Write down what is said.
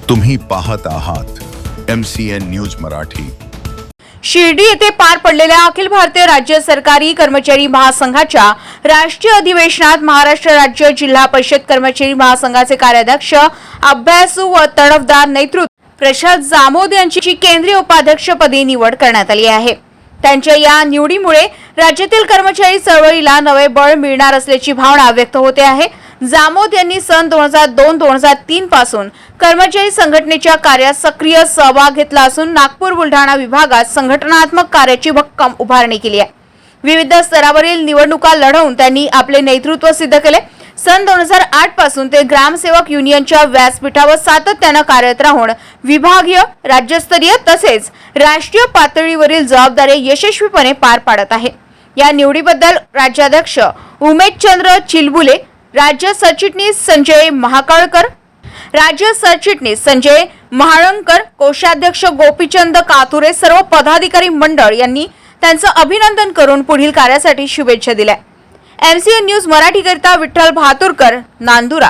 तुम्ही पाहत आहात MCN न्यूज मराठी। शिर्डी येथे पार पडलेल्या अखिल भारतीय राज्य सरकारी कर्मचारी महासंघाच्या राष्ट्रीय अधिवेशनात महाराष्ट्र राज्य जिल्हा परिषद कर्मचारी महासंघाचे कार्याध्यक्ष अभ्यासू व तडफदार नेतृत्व प्रशांत जामोद यांची केंद्रीय उपाध्यक्षपदी निवड करण्यात आली आहे। त्यांच्या या निवडीमुळे राज्यातील कर्मचारी चळवळीला नवे बळ मिळणार असल्याची भावना व्यक्त होते आहे। जामोद यांनी सन 2002-2003 पासून कर्मचारी संघटनेच्या कार्यात सक्रिय सहभाग घेतला असून नागपूर बुलढाणा विभागात संघटनात्मक कार्याची भक्कम उभारणी केली आहे। विविध स्तरावरील निवडणुका लढवून त्यांनी आपले नेतृत्व सिद्ध केले। सन 2008 पासून ते ग्रामसेवक युनियनच्या व्यासपीठावर सातत्याने कार्यरत राहून विभागीय, राज्यस्तरीय तसेच राष्ट्रीय पातळीवरील जबाबदारी यशस्वीपणे पार पाडत आहे। या निवडीबद्दल राज्याध्यक्ष उमेशचंद्र चिलबुले, राज्य सरचिटणीस संजय महाकाळकर, राज्य सरचिटणीस संजय महाळंकर, कोषाध्यक्ष गोपीचंद कातुरे सर्व पदाधिकारी मंडळ यांनी त्यांचं अभिनंदन करून पुढील कार्यासाठी शुभेच्छा दिल्या। MCN न्यूज मराठी करिता विठ्ठल भातुरकर, नांदुरा।